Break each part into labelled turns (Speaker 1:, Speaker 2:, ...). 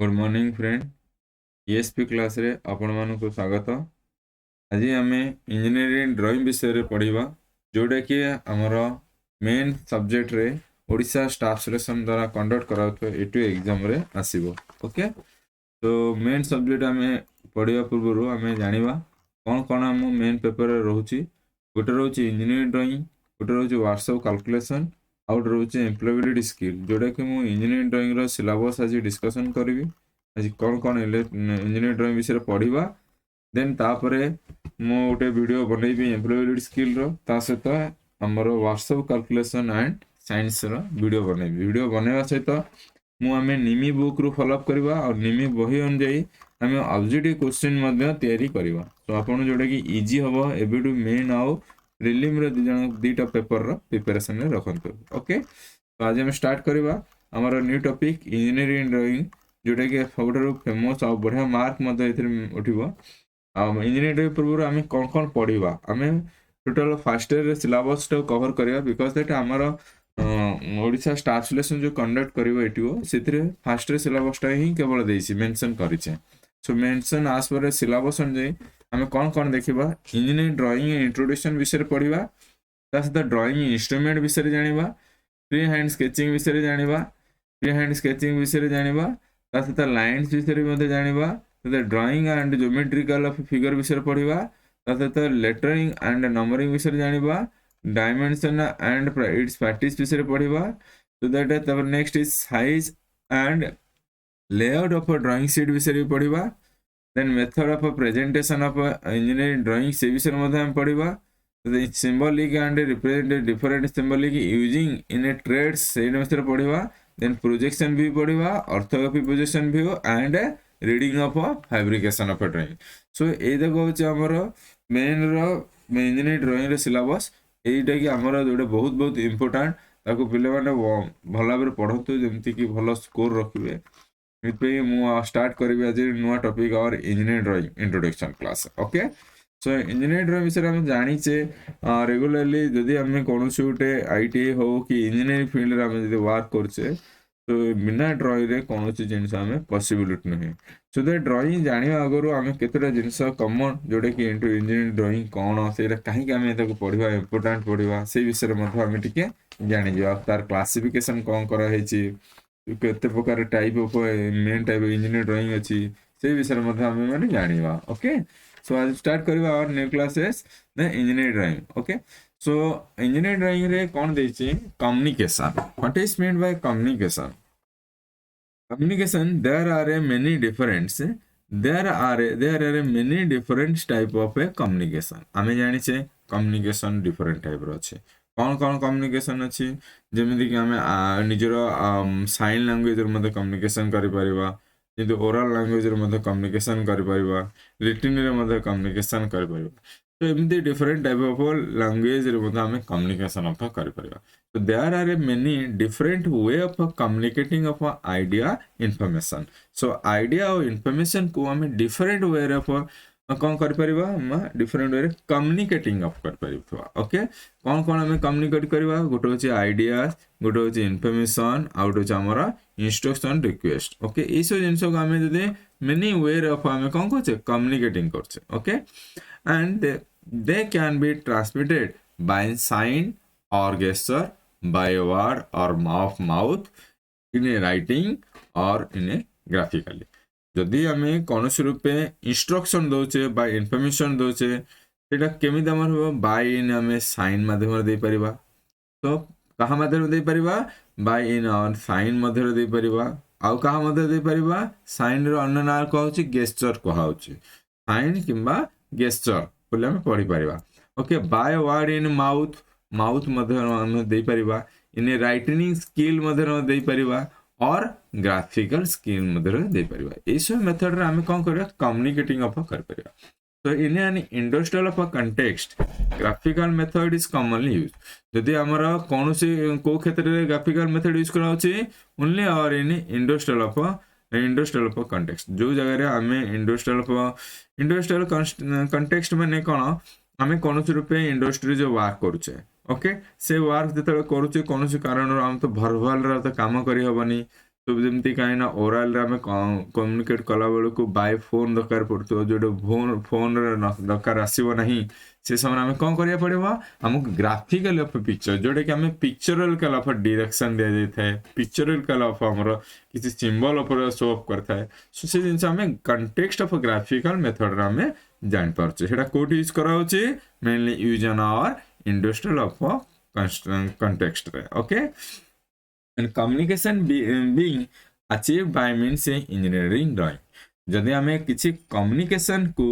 Speaker 1: Good morning friend ESP class रे आपण मानक स्वागत। आज आम इंजीनियरिंग ड्राइंग विषय रे पढ़िबा जोटा कि आमर मेन सब्जेक्ट रे ओडिशा स्टाफ सिलेक्शन द्वारा कंडक्ट कराउथो एटू एग्जाम रे आसीबो। ओके, तो मेन सब्जेक्ट आम पढ़िबा पूर्व आम जानिबा कौन कौन आम मेन पेपर रे रहउची। गोटे रहउची इंजीनियरिंग ड्राइंग, गोटे रहउची व्हाट्सएप कैलकुलेशन, आउट रहउची एम्प्लॉयबिलिटी स्किल जोटा कि मु इंजीनियरिंग ड्राइंग रो सिलेबस आज डिस्कशन करबी। आज कौन कौन इंजीनियरिंग ड्राइंग विषय पढ़ा देन तापरे मु गोटे वीडियो बनैबी एम्प्लॉयबिलिटी स्किल रो ता सहित हमर व्हाट्सएप कैलकुलेशन एंड साइंस रो वीडियो बनैबी। वीडियो बनैबा सहित मु आमे निमी बुक रो फॉलो अप करबा और निमी बही अनुଯାयी आमे ऑब्जेक्टिव क्वेश्चन मध्ये तैयारी करबा। तो आपण जोडा कि इजी हबो एबेटू मेन आउ प्रीलिम रो दीटा पेपर रो प्रिपरेशन रे रखंतु। ओके, तो आज हम स्टार्ट करबा हमर न्यू टॉपिक इंजीनियरिंग ड्राइंग जोटा कि सबुठारु फेमस आ बढ़िया मार्क मध्ये एथिरे उठिबो। इंजीनियरिंग ड्राइंग पूर्व आमे कोन कोन पढ़िबा आमे टोटल फर्स्ट ईयर सिलेबस टा कवर करबा बिकॉज़ दैट हमर ओडिशा स्टाफ सिलेक्शन जो conduct करिवो ATO सेथिरे first year syllabus टा ही केवल देइछि मेंशन करिছে। सो मेंशन आस पर सिलेबस अनुଯାयी आमे कोन कोन देखिबा इंजीनियरिंग ड्राइंग इंट्रोडक्शन विषय पढ़िबा, ता सहित ड्राइंग इंस्ट्रूमेंट विषय जानिबा, फ्री हैंड स्केचिंग विषय जानिबा, फ्री हैंड स्केचिंग विषय जानिबा, ता सहित लाइन्स विषय मध्ये जानिबा, ड्राइंग एंड ज्योमेट्रिकल फिगर विषय पढ़िबा, ता सहित लेटरिंग एंड नंबरिंग विषय जानिबा, डायमेंशन एंड इट्स प्रैक्टिस विषय पढ़िबा। तो that next is size and layout of drawing sheet विषय पढ़िबा। Then method of presentation of engineering drawing से विषय मध्ये हम पढ़िबा। symbolic and represent different symbolic using in a trades से विषय पढ़िबा। देन प्रोजेक्शन व्यू पढ़िबा, orthography projection view and reading of fabrication of drawing. So ए देखो होची हमर मेन रो इंजीनियरिंग ड्राइंग रे सिलेबस एटा कि हमर जोडे बहुत बहुत इंपोर्टेंट ताको पिले माने भल भाबरे पढंतु जेमति कि भल स्कोर रखिबे। इतपे मु स्टार्ट करबी आज नुवा टॉपिक और engineering drawing introduction class. Okay, so engineering drawing विषय हम जानिचे रेगुलरली जदि आम कौन गोटे आईटीआई हो कि इंजीनियरिंग फील्ड रे आम जदि वर्क करछे तो बिना ड्राइंग रे कौन जिनस आम पॉसिबिलिटी नहीं। सो दैट ड्राइंग जानिया आगु आम केतटा जिनस कॉमन जोटा कि इंजीनियरिंग ड्राइंग कौन से कहीं आम पढ़ा इंपोर्टेंट पढ़ा से विषय आम टिके जानी जा तार क्लासिफिकेशन कौन कराई केते प्रकार type of main type engineering drawing अच्छी से विषय आम मैंने जानिबा। ओके, सो आज स्टार्ट करबा our new classes the engineering drawing. Okay, so engineering drawing रे कौन देछि communication. What is mean by communication? Communication, there are a many difference, there are a many different type of a communication। आमे जानि छे communication different type रो छै। कौन कौन communication अछि जेमिति कि आमे निजरो साइन लैंग्वेज रे मध्ये communication करि परिबा, किंतु ओरल लैंग्वेज रे मध्ये communication करि परिबा, रिटन रे मध्ये communication करि परिबा। तो एमती डिफरेंट टाइप ऑफ लैंग्वेज रे मध्ये आमे communication ऑफ करि परिबा। So there are a many different way of communicating of idea information। So idea और information को हमें different way of कौन कर परिबा हम different way communicating of कर परिबा। ओके, कौन कौन हमें communicate करिबा गोटे होची आइडिया, गोटे होची information, आउट होची हमरा instruction request। ओके, ई सब जिंस को हमें जदे many way of हमें कौन करछे communicating करछे। Okay, and they can be transmitted by sign or gesture, by a word or of mouth, in a writing or in a graphically। जदि आमे कौनसी रूपे इंस्ट्रक्शन दोचे बा इनफॉरमेशन दोचे सेटा केमिति हमर हो बाय इन आमे साइन माध्यम रे दे परिबा। तो कहा माध्यम दे परिबा बाय इन और साइन माध्यम दे परिबा, आउ कहा माध्यम दे परिबा साइन रो अन्य नाम को होची गेस्चर को होची, साइन किंबा गेस्चर बोले हम पढ़ी परिबा। Okay, by word in mouth, mouth मध्य दे परिबा, इन राइटिंग स्किल मध्य दे परिबा और ग्राफिकल स्किल मध्य दे परिबा। ए सब मेथड रे हम कोन करबा कम्युनिकेटिंग ऑफ कर परिबा। तो in an industrial of context graphical method is commonly use. जदि हमरा कोनोसी को क्षेत्र रे ग्राफिकल मेथड यूज करा होची ओनली और इन इंडस्ट्रियल ऑफ कंटेक्स्ट जो जगह रे हमें इंडस्ट्रियल कंटेक्स्ट माने कोन आमे कोनोसी रूपे इंडस्ट्री जो वर्क करूचे। ओके, से वर्क जते करूचे कोनोसी कारण हम तो भरभाल रे तो काम करी हबनी तो जमती कहीं ना ओराल रे आम कम्युनिकेट कला बेलू बाय फोन दरकार पड़ो जो फोन दरकार आसो ना से समय आम कौन करा पड़ो आमको ग्राफिकल ऑफ पिक्चर जोटा कि आम पिक्चरल ऑफ डायरेक्शन दि जाए पिक्चरल ऑफ आमर किसी सिंबल उपर शो अप करता है सो से जिन आम कंटेक्स्ट ऑफ ग्राफिकल मेथड रे आम जान पार्चे सेटा कोट यूज कराउची mainly use on our industrial of context रे okay and communication being achieved by means engineering drawing जदि आमे किसी communication को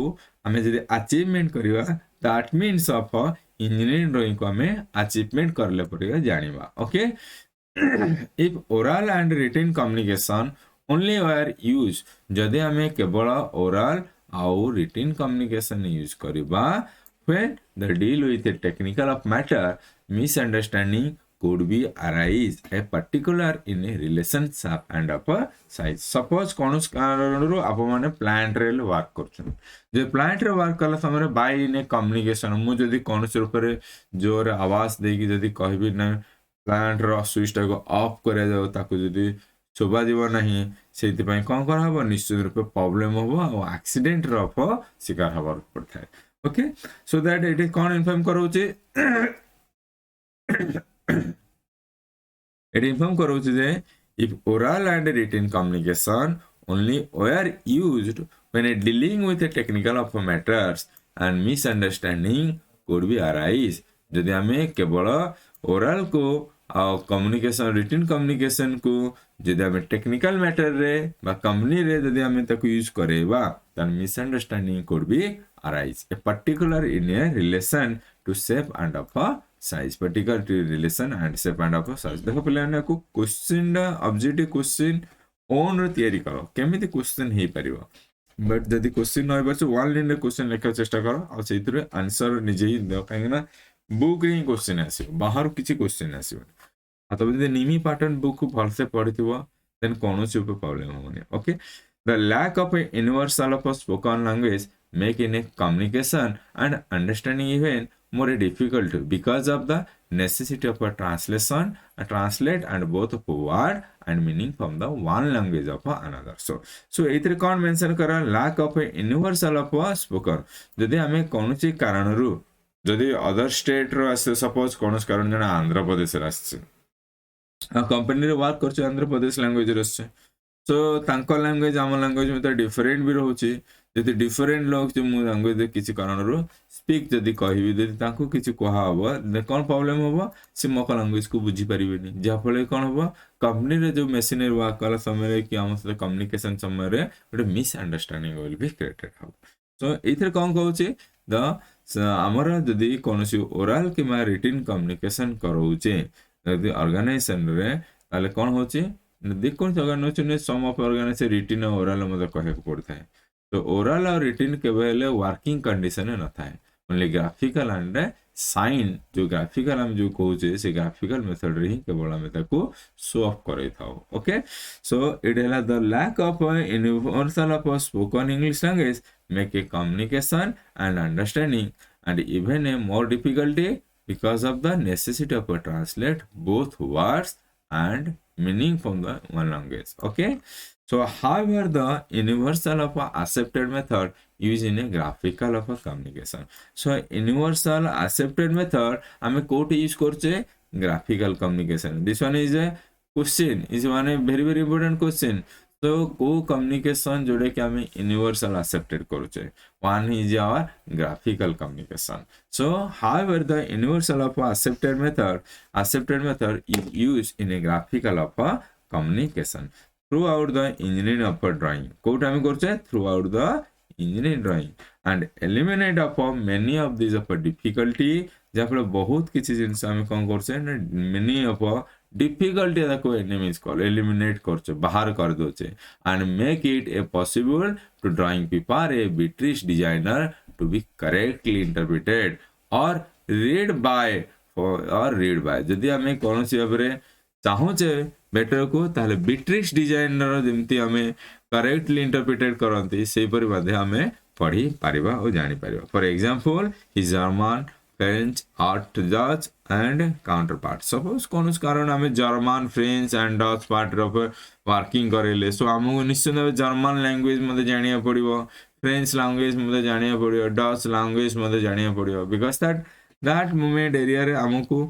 Speaker 1: आमे जदि achievement करिवा that means of engineering drawing को आमे achievement करले पड़ेगा जानिबा okay if oral and written communication only were used जदि आमे केवल oral और written communication use करिबा when the deal with the technical of matter misunderstanding could be arise a particular in a relationship and of a size suppose कौन कारणरू आप माने plant रे work करछन जे plant रे वर्क कला समय बाय इन कम्युनिकेशन मु जदी कौन से ऊपर जोर आवाज देकी जदी कहबी ना प्लांट रो स्विच को ऑफ करे जाओ ताको जदी शोभा जीव नहीं सेति पय कोन कर हबो निश्चित रूप प्रॉब्लम हबो और एक्सीडेंट रो शिकार हबार पड़ता है okay so that it is कौन इन्फॉर्म करोचे it inform करोचे जे if oral and written communication only were used when dealing with the technical of matters and misunderstanding could be arise जदि हमें केवल oral को कम्युनिकेशन रिटन कम्युनिकेशन को जदि हमें टेक्निकल मैटर रे बा कंपनी रे जदि हमें ताको use करेबा then misunderstanding could be arise a particular in a relation to shape and of a size particular to relation and shape and of a size देखो पिलाने को क्वेश्चन ऑब्जेक्टिव क्वेश्चन ओन रे तयारी करो केमिति क्वेश्चन हे परिबो बट जदि question न होबा वन लाइन रे क्वेश्चन लिखा चेष्टा करो और सेइतरे आंसर निजे ही दो काहेना बुक रे क्वेश्चन आसीबो बाहर किछि क्वेश्चन आसीबो आ तबे जदि निमी पैटर्न बुक को भल से पढिथिबो देन कोनोसी ऊपर प्रॉब्लम होबनी okay the lack of a universal of a spoken language make in a communication and understanding even more difficult because of the necessity of a translation a translate and both of word and meaning from the one language of another so एतरे कौन mention करा lack of a universal of a spoken जदि हमें कोनोसी कारणरू जदि other state रो आसे suppose कोनोस कारण जना आंध्र प्रदेश रे आसे आ कंपनी रे वर्क करछ आंध्र प्रदेश लैंग्वेज रे आसे सो तांको लैंग्वेज आम लैंग्वेज में डिफरेंट भी रोचे जदि डिफरेंट लोग जो मु लैंग्वेज किसी कारण स्पीक जदि कहबी जदि तांको किछि कहा हबो कोन प्रॉब्लम हबो से मको लैंग्वेज को बुझी परिबेनी जा फले कोन हबो कंपनी रे जो मशीनरी वर्क कला समय रे कि हम से कम्युनिकेशन समय रे ଗୋଟେ मिसअंडरस्टैंडिंग विल बी क्रिएटेड हबो सो एथरे कोन कहउचे द हमरा जदि कोनसी ओरल कि मा रिटन कम्युनिकेशन करउचे जदि ऑर्गेनाइजेशन रे ताले कोन होचे देखो organization some of organization written और ओरल मते कहे पड़ता है तो ओरल और रिटन केवल वर्किंग कंडीशन न था ओनली ग्राफिकल एंड साइन जो ग्राफिकल हम जो कहूचे से ग्राफिकल मेथड रे ही केवल हम ताको शो ऑफ करे थाओ ओके सो इट हैला the lack of universal of spoken English language make a communication and understanding and even a more difficulty because of the necessity of a translate both words and meaning from the one language okay so however the universal of a accepted method used in a graphical of a communication so universal accepted method hame quote use korche graphical communication this one is a question is one a very very important question so को communication जोड़े कि हमें universal accepted करूचे one is our graphical communication so however the universal of accepted method is used in a graphical of a communication throughout the engineering of a drawing कोट हमें करूचे throughout the engineering drawing and eliminate of many of these of difficulty जहाँ बहुत किसी जिनसे हमें कौन करचे many of difficulty को enemies call eliminate करचे बाहर कर दोचे and make it a possible to drawing paper a British designer to be correctly interpreted or read by जदि हमें कौन सी भाବରେ चाहूचे बेटर को ताले ब्रिटिश डिजाइनर जेमती हमें करेक्टली इंटरप्रिटेड करंती सेही परि बादे हमें पढ़ी पारिबा और जानि Paribas for example he German French art जज एंड काउंटर पार्ट सपोज कौन कारण आम German French and Dutch part working करेले सो आमको निश्चित भाव जर्मन लैंग्वेज मत जाना पड़ो फ्रेंच लैंग्वेज मत जाना पड़ो डच लैंग्वेज मत जाना पड़ो बिकज दैट मोमेंट एरिया रे आमको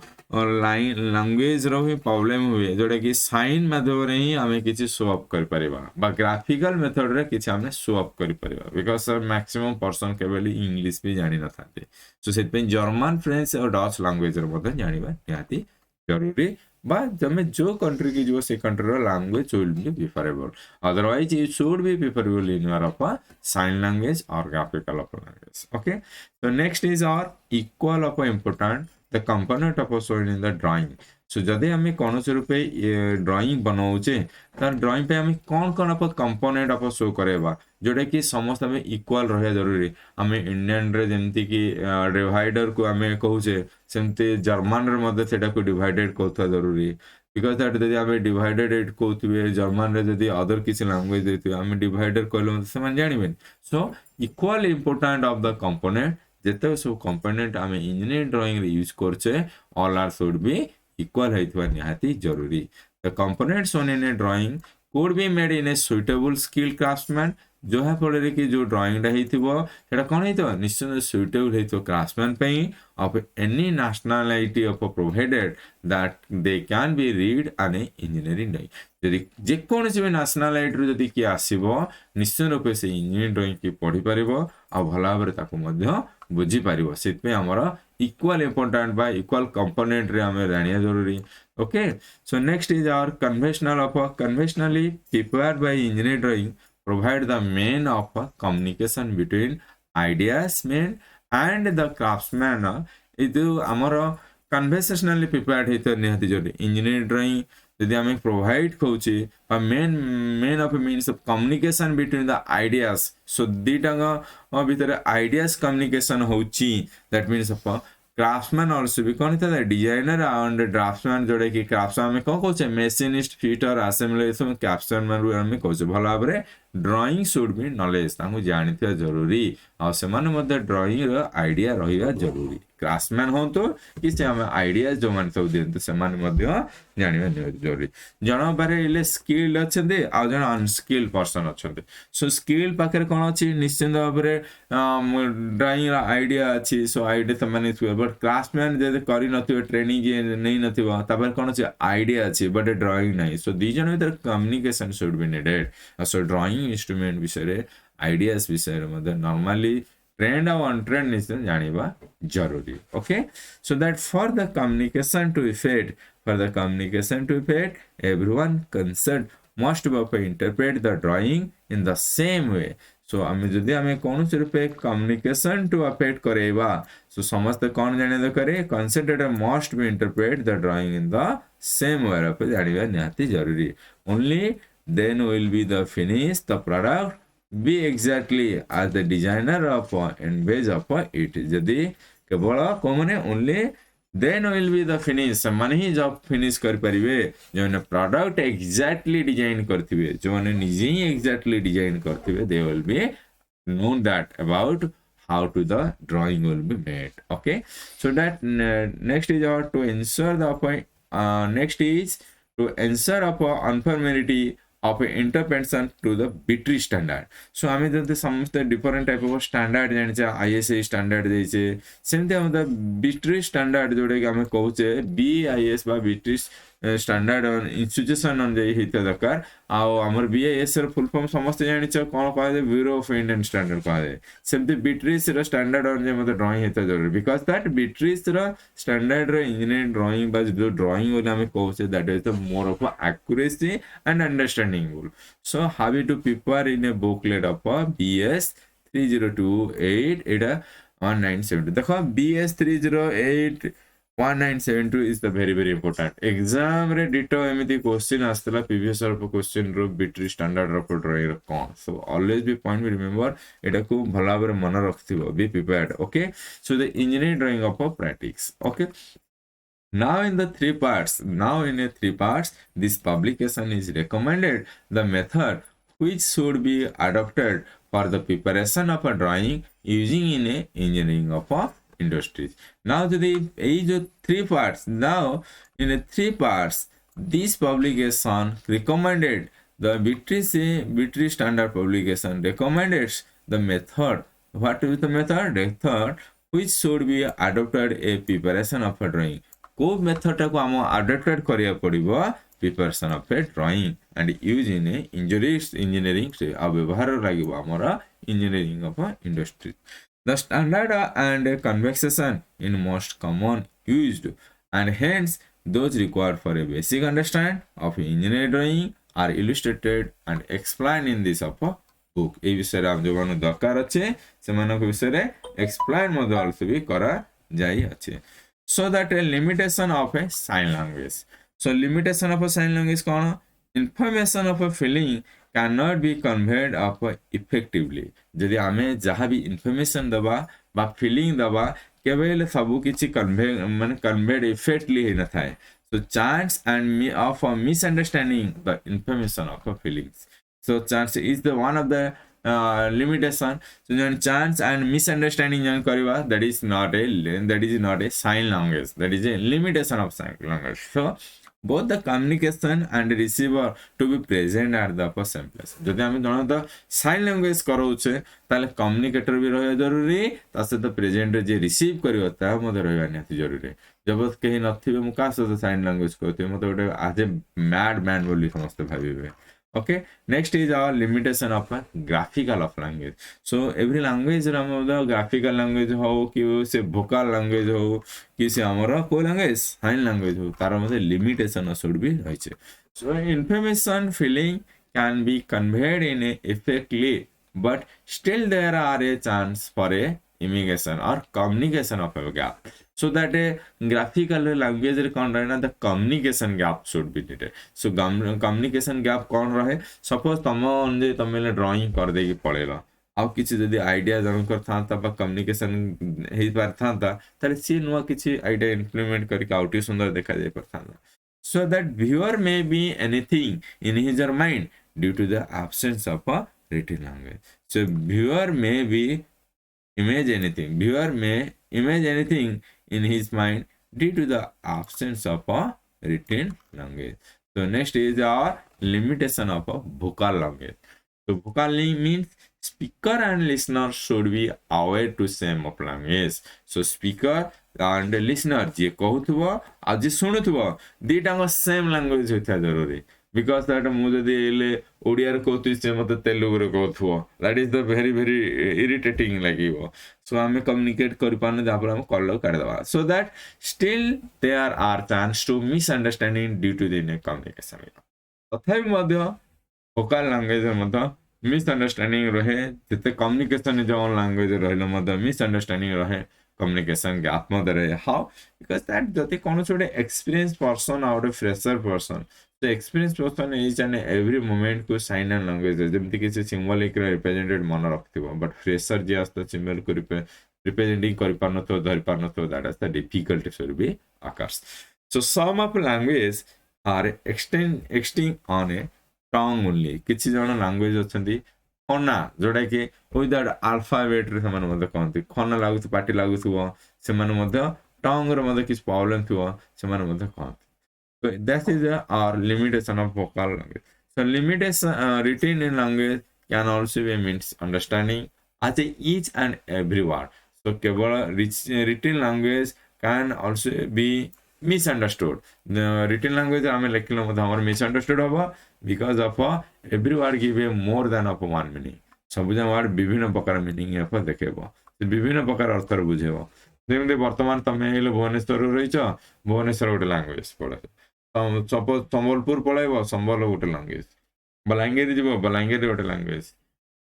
Speaker 1: लाइन लैंग्वेज रो ही प्रॉब्लम हुए जोटा कि साइन माध्यम ही आम किसी शो अप कर परिबा ग्राफिकल मेथड रे किसी आम शो अप कर परिबा बिकज मैक्सिमम पर्सन केवल इंग्लिश भी जानि न थाते सो सेट पे जर्मन फ्रेंच और डच लैंग्वेज रो मत जानिबा निहाती जरूरी बा जब जो कंट्री की जो से country language will be preferable otherwise it should be preferable in your of sign language और graphical of language okay so next is our equal of important the component of shown in the drawing so जदि हमें कौन से रूपे drawing बनाऊचे तार drawing पे हमें कौन कौन आप कंपोनेंट आप शो करेबा जोटा कि समस्त हमें इक्वल रहे जरूरी हमें इंडियन रे जेमती कि डिवाइडर को हमें कहूचे सेमती जर्मन रे मध्य सेटा को डिवाइडेड करथा जरूरी बिकज दैट जदि हमें डिवाइडेड कहते जर्मन रे जदि अदर किसी लैंग्वेज देते हमें डिवाइडेड कहले से जानिबेन so equal important of the component जिते सब कंपोनेंट आम इंजीनियरिंग ड्राइंग यूज करछे all are should be equal होइतबा निहाती जरूरी the components on in a drawing could be made in a suitable skill craftsman जो है फल कि जो ड्राइंगटा होता कौन हो निश्चित सुइटेबल हो क्राफ्ट्समैन पे of any nationality of provided that they can be read an engineering drawing जदि जेकोसी भी नेशनलिटी जदि किए आसो निश्चित रूपे से इंजीनियरिंग ड्राइंग की पढ़ी पार आ भल भाव बुझीपर से आमर इक्वल इंपोर्टेंट बा इक्वल कंपोनेंट रे हमें जानिया जरूरी okay so next is our conventional of conventionally prepared by engineering drawing provide the main of communication between ideas man and the craftsman ಇದು ଆମର कन्वर्सेशनली प्रिपेयर्ड होता निहाती जरूरी इंजीनियरिंग ड्राइंग यदि आम प्रोवाइड कौचे main of means of communication between the ideas so दीटा भितर आइडियाज कम्युनिकेशन होची that means of craftsman also भी कौन था डिजाइनर एंड ड्राफ्ट्समैन जोड़ा कि क्राफ्ट्समैन में कौन कौचे मेसिनिस्ट फिटर असेंबली क्राफ्ट्समैन आम कौचे भल भाव में ड्राइंग शुड बी नॉलेज जानी जरूरी आ ड्राइंग आइडिया रहा जरूरी क्राफ्ट्समैन हो तो कि से आम आइडिया जो मैंने सब दिखते से जाना जरूरी जन पारे स्किल्ड अच्छा आउ जन अनस्किल्ड पर्सन अच्छा सो स्किल्ड पाखे कौन अच्छी निश्चित भाव में ड्राइंग आइडिया अच्छी सो आइडिया से बट क्राफ्ट्समैन जब कर ट्रेनिंग नहीं नापर कौन अच्छे आइडिया अच्छी बट ड्राइंग ना सो दी जन भर communication should be needed so drawing instrument विषय आइडियाज विषय नॉर्मली ट्रेंड और अनट्रेंड निश्चित जानिबा जरूरी okay so that for the communication to effect everyone concern must interpret the drawing in the same way so आम जदि आम कौन से रूपे कम्युनिकेशन टू अफेक्ट करेबा सो समस्त कौन जाने दरकार concentrator must be interpret the drawing in the same way रूपे जानिबा निहाती जरूरी only then will be the finish the product be exactly as the designer of envisage of it जदि केवल को माने only then will be the finish माने ही जब फिनिश कर परिवे जो ने प्रोडक्ट एग्जैक्टली डिजाइन करथिबे जो ने निजे ही एग्जैक्टली डिजाइन करथिबे they will be known that about how to the drawing will be made okay so that next is our to ensure the next is to ensure of uniformity of interpretation to the BITRE standard so आम जब समस्त different type of standard जाने ISA standard देचे सेमते हम BITRE standard जोड़े कि आम कहूचे BIS बा BITRE standard institution अनुଯାयी होता दरकार आमर BIS फुल फॉर्म समस्त जानिच कौन कह ब्यूरो ऑफ इंडियन स्टैंडर्ड कह सेमती BITRE स्टैंडर्ड अनुଯାयी मतलब ड्राइंग होता जरूरी because that BITRE standard engineering drawing बा जो ड्राइंग बोले आम कहूचे that is the more of accuracy and understanding rule so how you to prepare in a booklet of BS 3028 एटा 1972 देखो BS 308 1972 is the very very important exam रे डिटो एमिति question आस्तला प्रीवियस ईयर क्वेश्चन रो BITRE standard रो drawing कोन so always be point be remember एटा को भला भाबरे मन रखथिबो be prepared okay so the engineering drawing of practice okay now in three parts this publication is recommended the method which should be adopted for the preparation of a drawing using in a engineering of a industries. Now the three parts. Now in the three parts, this publication recommended the BTC standard publication recommended the method. What is the method? Method which should be adopted a preparation of a drawing. को method को आम adopted करिया पड़िबो preparation of a drawing and use in engineering से आ व्यवहार लागिबो हमरा engineering of industry. The standard and convection in most common used and hence those required for a basic understanding of engineering drawing are illustrated and explained in this of a book. ए विषय हम जो मानु दरकार अच्छे से मानक विषय रे एक्सप्लेन मधु also भी करा जाई अच्छे. So that a limitation of a sign language. So limitation of a sign language कौन? Information of a feeling cannot be conveyed of effectively. यदि हमें जहाँ भी information दबा बा feeling दबा केवल सबू किसी conveyed effectively ही न था. So chance and of a misunderstanding the information of a feelings. So chance is the one of the limitation. So then chance and misunderstanding that is not a sign language. That is a limitation of sign language. So both the communication and receiver to be present at the same place. जदि आम जन तो sign language करोचे ताले communicator भी रहा जरूरी ता सहित प्रेजेंट जे रिसीव करियो ता मते रहबा निहाती जरूरी. जब कहीं नथिबे मु का सहित साइन लैंग्वेज करते मते गोटे आज ए मैड मैन बोली समस्त भाबिबे. Okay, next is our limitation of a graphical of language. So every language the graphical language हो कि से vocal language हो कि से हमारा कोई language sign language हो तारा मतलब limitation should be रही. So information feeling can be conveyed in a effectively, but still there are a chance for a immigration or communication of a gap. So that a graphical language the communication gap should be needed. So communication gap कौन रहे? Suppose तमें drawing कर देगी पड़ेगा. अब किसी यदि idea जनकर था बा कम्युनिकेशन हे पार था ताले सी नुआ किसी आइडिया इंप्लीमेंट करके आउटी सुंदर देखा जाय पर था. So that viewer may be anything in his or mind due to the absence of a written language. So viewer may be image anything. Viewer may image anything in his mind due to the absence of a written language. So next is our limitation of a vocal language. So vocal means speaker and listener should be aware to same of language. So speaker and listener जे कहूथबो आ जे सुनुथबो दीटांग same language होता जरूरी. Because that मुझे ओडिया रे कहतु से मते तेलुगु रे कहथबो that is the very irritating लागिवो. So हमें कम्युनिकेट कर पाने जापर हम कॉल काट दबा. So that still there are chance to misunderstanding due to the communication. तथापि मध्य vocal language मध्य मिसअंडरस्टैंडिंग रहे जते कम्युनिकेशन जो लैंग्वेज रहले मध्य मिसअंडरस्टैंडिंग रहे communication gap मध्य रहे. How? Because that जते कोनो छोटे experienced person और a fresher person. So experienced person each and every moment को sign and language जेमति कि symbolic represented मन रखथिबो but fresher जे आस्त symbol को representing करि पारन तो धरि पारन तो that is the difficulty should be occurs. So some of language are extinct on a tongue only. किछि जण language अछंती खना जोडा कि विदाउट अल्फाबेट रे समान मते कहंती खना लागु पाटी लागुथुबो से मन मते टंग रे मते किछ प्रॉब्लम थुबो से मन मते कहंती. So that is our limitation of vocal language. So limitation written in language can also be means understanding as each and every word. So केवल written language can also be misunderstood. The written language हमें लिखले मते हमर misunderstood होबा because of every word give a more than of one meaning. सब word विभिन्न प्रकार meaning है पर देखेबो विभिन्न प्रकार अर्थ रे बुझेबो. जेमते वर्तमान तमे हेले भुवनेश्वर रहिछ भुवनेश्वर गोटे लैंग्वेज पढे. सपोज संबलपुर पळाइबो संबल गोटे लैंग्वेज. बलांगीर जीवो बलांगीर गोटे लैंग्वेज.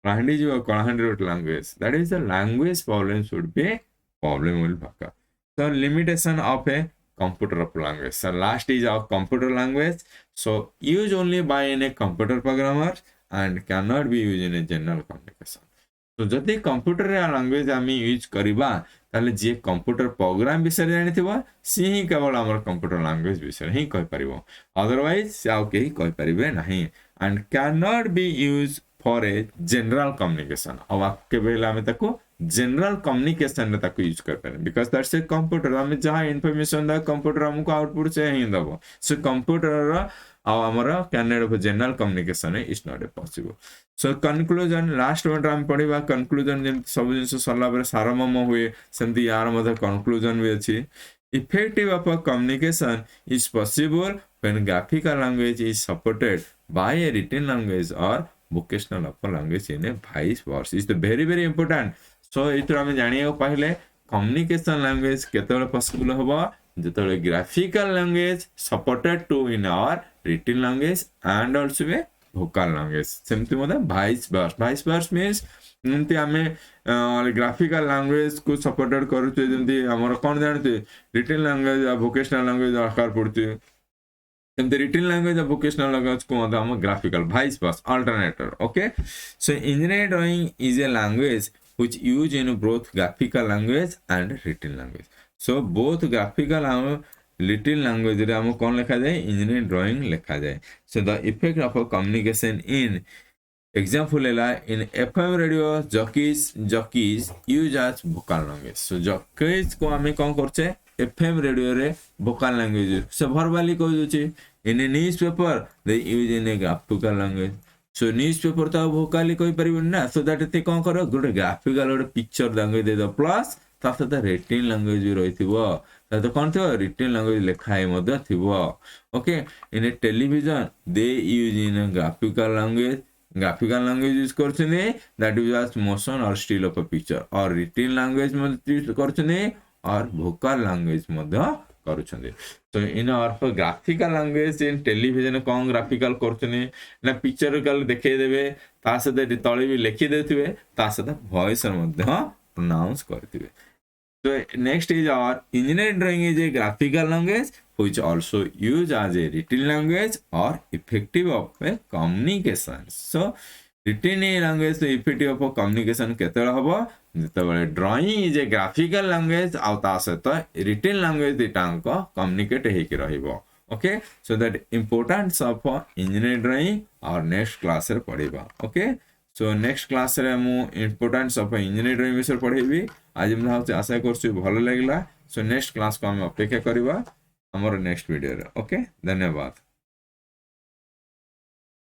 Speaker 1: कलाहांडी जीवो कलाहांडी गोटे language. That is the language problem should be problem will baka. So limitation of a computer of language. So last is our computer language. So used only by a computer programmer and cannot be used in a general communication. So जदि computer रे language आमी use करबा ताले जे computer program विषय जानिथिबा सी ही केवल हमर computer language विषय ही कहि परिबो. अदरवाइज से आउ केही कहि परिबे नाही and can not be use for a general communication. अब केवल आमे ताको जनरल कम्युनिकेशन रे ताको यूज कर पारे बिकॉज दैट्स ए कंप्यूटर हम जहां इंफॉर्मेशन दा कंप्यूटर हमको आउटपुट से ही दबो सो कंप्यूटर रा आमर candidate of general communication is not a possible so conclusion last one हम पढ़िबा कंक्लूजन जे सब जिंस सरला पर सारमर्म हुए सेमती यार मधे कंक्लूजन भी अछि effective of a communication is possible when graphical language is supported by a written language or vocational upper language in a vice versa is very very important so इतरो हम जानियो पहले communication language केतेबेले possible होबा जेतेबेले graphical language supported to in our written language and also a vocal language सेमती मते vice versa means एमती आमे graphical language को supported करूचे जेमती हमर कोन जानते रिटन लैंग्वेज या वोकेशनल लैंग्वेज आकार पड़ते एमती रिटन लैंग्वेज या वोकेशनल लैंग्वेज को हम graphical vice versa alternator okay so engineering drawing is a language which use in both graphical language and written language so both graphical and written language रे हम कोन लिखा जाए इंजीनियरिंग ड्राइंग लिखा जाए so the effect of communication in example है in FM radio jockeys use as vocal language so jockeys को हमें कौन करचे FM radio रे vocal language से verbally कह दोचे in a newspaper they use in a graphical language so newspaper तो vocally कोई परिवर्तन ना so that ते कौन करो गुड graphical और picture language दे दो plus तासे तो written language भी रही थी वो तो कौन थे written language लिखा है मध्य थी वो okay in a television they use in a graphical language use करछने दैट यूज मोशन और स्टिल ऑफ अ पिक्चर और रिटन लैंग्वेज मध्ये यूज करछने और वोकल लैंग्वेज मध्ये करछने तो इन और ग्राफिकल लैंग्वेज इन टेलीविजन कोन ग्राफिकल करछने ना पिक्चर कल देखे देबे ता सहित तळे भी लिखि देथिबे ता सहित वॉइस मध्ये pronounce करथिबे so next is our engineering drawing is a graphical language which also used as a written language or effective of a communication so written language so effective of a communication केतला हबो जेतबेले drawing is a graphical language आ ता सहित written language दिटांको communicate हे कि रहइबो okay so that importance of engineering drawing our next class रे पढिबा okay so next class रे मु importance of engineering drawing विषय पढेबी आज मैं आशा करछु भलो लागला सो नेक्स्ट क्लास को हम अपेक्षा करबा हमर नेक्स्ट वीडियो रे ओके धन्यवाद।